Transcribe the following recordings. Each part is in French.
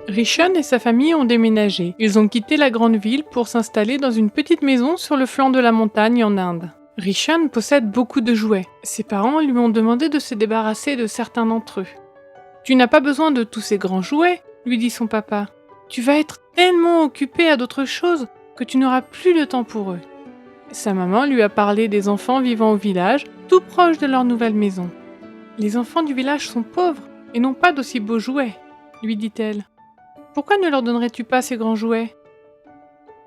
Rishon et sa famille ont déménagé. Ils ont quitté la grande ville pour s'installer dans une petite maison sur le flanc de la montagne en Inde. Rishon possède beaucoup de jouets. Ses parents lui ont demandé de se débarrasser de certains d'entre eux. « Tu n'as pas besoin de tous ces grands jouets, » lui dit son papa. « Tu vas être tellement occupé à d'autres choses que tu n'auras plus le temps pour eux. » Sa maman lui a parlé des enfants vivant au village, tout proche de leur nouvelle maison. « Les enfants du village sont pauvres et n'ont pas d'aussi beaux jouets, » lui dit-elle. « Pourquoi ne leur donnerais-tu pas ces grands jouets ?»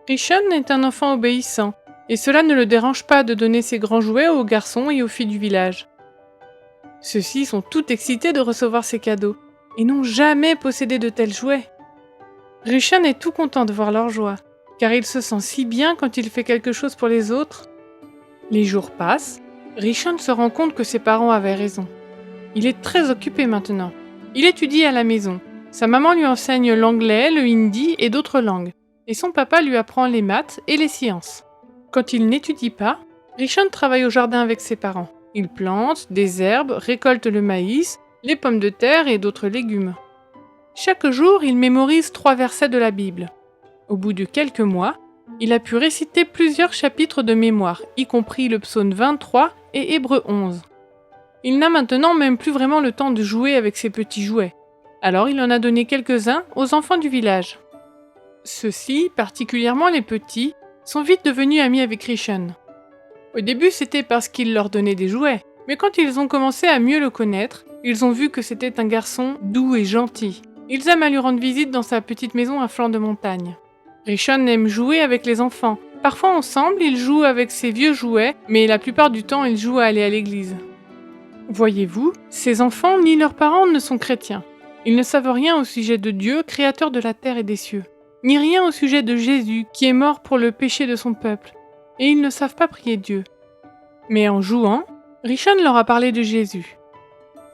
Rishon est un enfant obéissant, et cela ne le dérange pas de donner ses grands jouets aux garçons et aux filles du village. Ceux-ci sont tout excités de recevoir ces cadeaux, et n'ont jamais possédé de tels jouets. Rishon est tout content de voir leur joie, car il se sent si bien quand il fait quelque chose pour les autres. Les jours passent, Rishon se rend compte que ses parents avaient raison. Il est très occupé maintenant. Il étudie à la maison. Sa maman lui enseigne l'anglais, le hindi et d'autres langues, et son papa lui apprend les maths et les sciences. Quand il n'étudie pas, Rishon travaille au jardin avec ses parents. Il plante des herbes, récolte le maïs, les pommes de terre et d'autres légumes. Chaque jour, il mémorise 3 versets de la Bible. Au bout de quelques mois, il a pu réciter plusieurs chapitres de mémoire, y compris le psaume 23 et Hébreux 11. Il n'a maintenant même plus vraiment le temps de jouer avec ses petits jouets. Alors il en a donné quelques-uns aux enfants du village. Ceux-ci, particulièrement les petits, sont vite devenus amis avec Rishon. Au début, c'était parce qu'il leur donnait des jouets, mais quand ils ont commencé à mieux le connaître, ils ont vu que c'était un garçon doux et gentil. Ils aiment à lui rendre visite dans sa petite maison à flanc de montagne. Rishon aime jouer avec les enfants. Parfois ensemble, il joue avec ses vieux jouets, mais la plupart du temps, il joue à aller à l'église. Voyez-vous, ces enfants ni leurs parents ne sont chrétiens. Ils ne savent rien au sujet de Dieu, créateur de la terre et des cieux, ni rien au sujet de Jésus, qui est mort pour le péché de son peuple, et ils ne savent pas prier Dieu. Mais en jouant, Rishon leur a parlé de Jésus.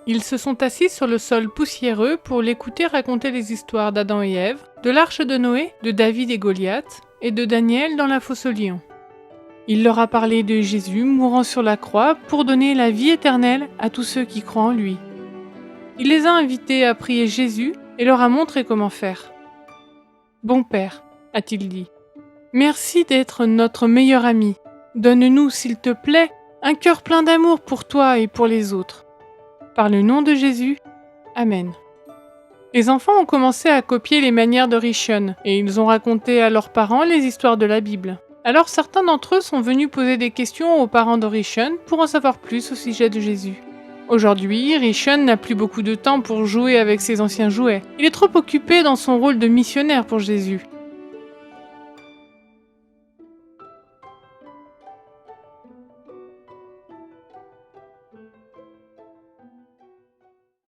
Ils se sont assis sur le sol poussiéreux pour l'écouter raconter les histoires d'Adam et Ève, de l'arche de Noé, de David et Goliath, et de Daniel dans la fosse aux lions. Il leur a parlé de Jésus mourant sur la croix pour donner la vie éternelle à tous ceux qui croient en lui. Il les a invités à prier Jésus et leur a montré comment faire. « Bon Père, a-t-il dit, merci d'être notre meilleur ami. Donne-nous, s'il te plaît, un cœur plein d'amour pour toi et pour les autres. Par le nom de Jésus, Amen. » Les enfants ont commencé à copier les manières de Rishon et ils ont raconté à leurs parents les histoires de la Bible. Alors certains d'entre eux sont venus poser des questions aux parents de Rishon pour en savoir plus au sujet de Jésus. Aujourd'hui, Rishon n'a plus beaucoup de temps pour jouer avec ses anciens jouets. Il est trop occupé dans son rôle de missionnaire pour Jésus.